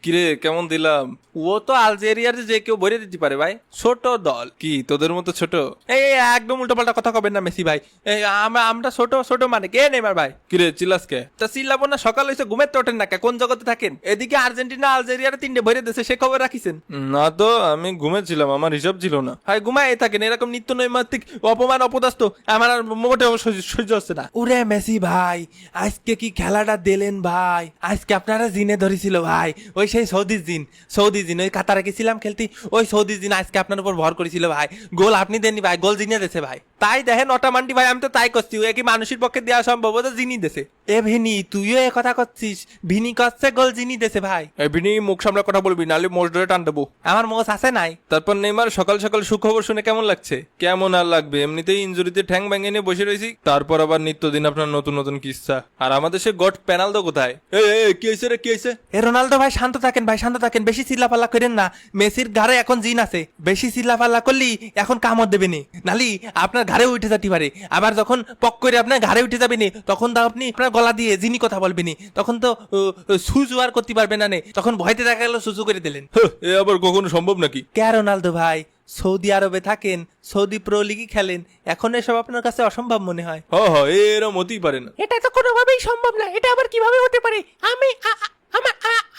কিরে কেমন দিলাম? ও তো আলজেরিয়ার যে কেউ ভরে দিতে পারে ভাই, ছোট দল। কি তোদের মতো ছোট? এই একদম উল্টোপাল্টা কথা কবেন না মেসি ভাই। আমরা ছোট ছোট মানে কে নেইমার ভাই? কিরে চিল্লাস কে? তা চিল্লাবো না, সকাল হয়েছে ঘুমের তো ওঠেন না কে? কোন জগতে থাকেন? এদিকে আর্জেন্টিনা আলজেরিয়ার 3টে ভরে দিয়েছে, সে খবর রাখিছেন? না তো, আমি ঘুমেছিলাম, আমার হিসাব ছিল না। ভাই ঘুমায় থাকেন, এরকম নিত্য নৈমিত্তিক অপমান অপদস্থ আমার আর মোটেও সহ্য হচ্ছে না। ওরে মেসি ভাই, আজকে কি খেলাটা দিলেন ভাই? আজকে আপনারা জিনে ধরেছিল ভাই, ওই সেই সৌদি জিন ওই কাতারে গেছিলাম খেলতে, ওই সৌদি জিন আজকে আপনার উপর ভর করেছিল ভাই। গোল আপনি দেননি ভাই, গোল জিনে দেছে ভাই। তাই দেখেন অটামান্ডি ভাই, আমি তো তাই করছি, ওই কি মানুষের পক্ষে দেওয়া সম্ভব? ও তো জিনি দেছে। এ ভিনি, তুইও এ কথা করছিস? ভিনি করছে গোল জিনি দেছে ভাই। এবিনি মুখ সামলা কথা বলবি, নাহলে মোষ ধরে টান দেবো। আমার মোষ আছে নাই। তারপর নেইমার সকাল সকাল সুখবর শুনে কেমন লাগছে? কেমন আর লাগবে, এমনিতেই ইনজুরিতে ঠ্যাং ভেঙে নিয়ে বসে রয়েছি, তারপর আবার নিত্যদিন আপনার নতুন নতুন কিস্সা। আর আমাদের সে গট পেনাল্ডো কোথায়? কি হয়েছে রে, কি হয়েছে? এ রোনালদো ভাই শান্ত থাকেন ভাই, শান্ত থাকেন, বেশি চিল্লাপাল্লা করেন না। মেসির ঘাড়ে এখন জিন আছে, বেশি চিল্লাপাল্লা করলি এখন কামড় দেবে নি, নালি আপনার ঘাড়ে উঠে যেতে পারে। আবার যখন পক করে আপনার ঘাড়ে উঠে যাবে নি, তখন তো আপনি আপনার গলা দিয়ে জিনি কথা বলবেন, তখন তো সুজু আর করতে পারবে না, তখন ভয়তে দেখা গেল সুজু করে দিলেন। এ আবার কখনো সম্ভব নাকি? কে রোনালদো ভাই, সৌদি আরবে থাকেন, সৌদি প্রো লিগই খেলেন, এখন এসব আপনার কাছে অসম্ভব মনে হয়? এরম হতেই পারে না। এটা তো কোনোভাবেই সম্ভব না, এটা আবার কিভাবে হতে পারে? আমি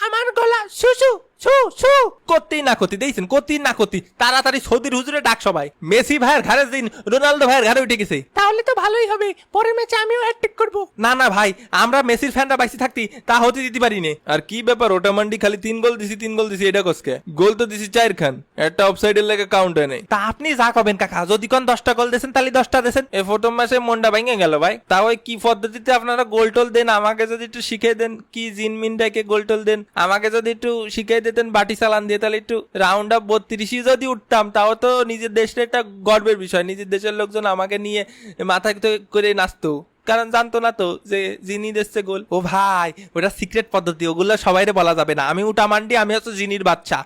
আমার গলা সুসু সু সু করতেই না করতে দেখছেন, করতেই না করতে তাড়াতাড়ি সৌদির হুজুরে ডাক সবাই। মেসি ভাইয়ের ঘাড়ে দিন রোনালদো ভাইয়ের ঘাড়ে উঠে গেছে। তাহলে তো ভালোই হবে, পরের ম্যাচে আমিও হ্যাটট্রিক করব। না না ভাই, আমরা মেসির ফ্যানরা বাইসে থাকতি তা হতে দিতে পারি না। আর কি ব্যাপার, ওটা মান্ডি খালি 3 গোল দিছি 3 গোল দিছি, এটা কসকে? গোল তো দিছি 4 খান, একটা অফসাইডের লেগে কাউন্ট হয় নাই। তা আপনি যা কবেন কাকা, যদি কোন 10টা গোল দেন তাহলে 10টা দেন। এই প্রথম মাসে মনটা ভেঙে গেল ভাই। তা ওই কি পদ্ধতিতে আপনারা গোল টোল দেন আমাকে যদি একটু শিখিয়ে দেন, কি জিনমিনটাকে গোল টোল দেন আমাকে যদি একটু শিখিয়ে দিতেন বাটি চালান দিয়ে, তাহলে একটু রাউন্ড অফ 32 যদি উঠতাম, তাও তো নিজের দেশের একটা গর্বের বিষয়। নিজের দেশের লোকজন আমাকে নিয়ে মাথায় করে নাচতো, কারণ জানতো না তো যে জিনি দিচ্ছে গোল। ও ভাই, ওটা সিক্রেট পদ্ধতি, ওগুলো সবাইরে বলা যাবে না। আমি উটা মান্ডি, আমি হচ্ছে জিনির বাচ্চা।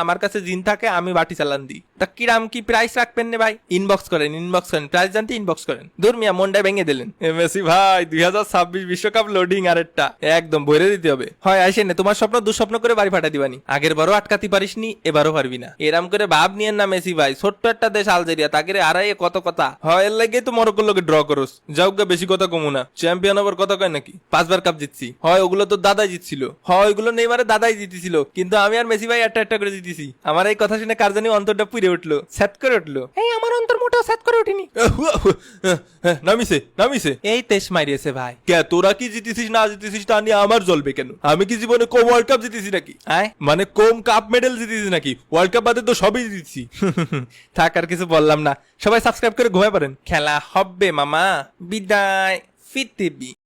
আমার কাছে জিন থাকে, আমি বাটি চালান দিই। তা কিরাম কি প্রাইস রাখবেন নে ভাই? ইনবক্স করেন প্রাইস জানতে ইনবক্স করেন। দূর মিয়া, মনটা ভেঙে দিলেন। মেসি ভাই 2026 বিশ্বকাপ লোডিং আরেকটা একদম ভরে দিতে হবে। হয় আইসেন না, তোমার স্বপ্ন দুঃস্বপ্ন করে বাড়ি ফাটা দিবানি। আগের বারও আটকাতে পারিসনি, এবারও পারবি না। এরাম করে ভাব নিয়েন না মেসি ভাই, ছোট্ট একটা দেশ আলজেরিয়া, তাকে আড়াইয়ে কত কথা হয়, এর লাগে তো মরক্কোর লোকে ড্র করস। যাও গা, বেশি কথা কমু না। চ্যাম্পিয়ন আবার কথা কয় নাকি? 5বার কাপ জিতছি হয়, ওগুলো তো দাদাই জিতছিল হয়, ওইগুলো নেইমারে দাদাই জিতেছিল, কিন্তু আমি আর মেসি ভাই একটা করে জিতেছি। আমার এই কথা শুনে কার জানি অন্তরটা পুড়ে উঠলো, স্যাত করে উঠলো। এই আমার অন্তর মোটেও সেট করে উঠিনি। নামিছে এই তেজ মারিয়েছে ভাই। কে, তোরা কি জিতেছিস না জিতেছিস তা নিয়ে আমার জ্বলবে কেন? আমি কি জীবনে কম ওয়ার্ল্ড কাপ জিতেছি নাকি? মানে কম কাপ মেডেল জিতেছি নাকি? ওয়ার্ল্ড কাপ বাদে তো সবই জিতেছি। থাক, আর কিছু বললাম না। সবাই সাবস্ক্রাইব করে ঘুমায় পারেন। খেলা হবে মামা, বিদায়, ফিরতে বি।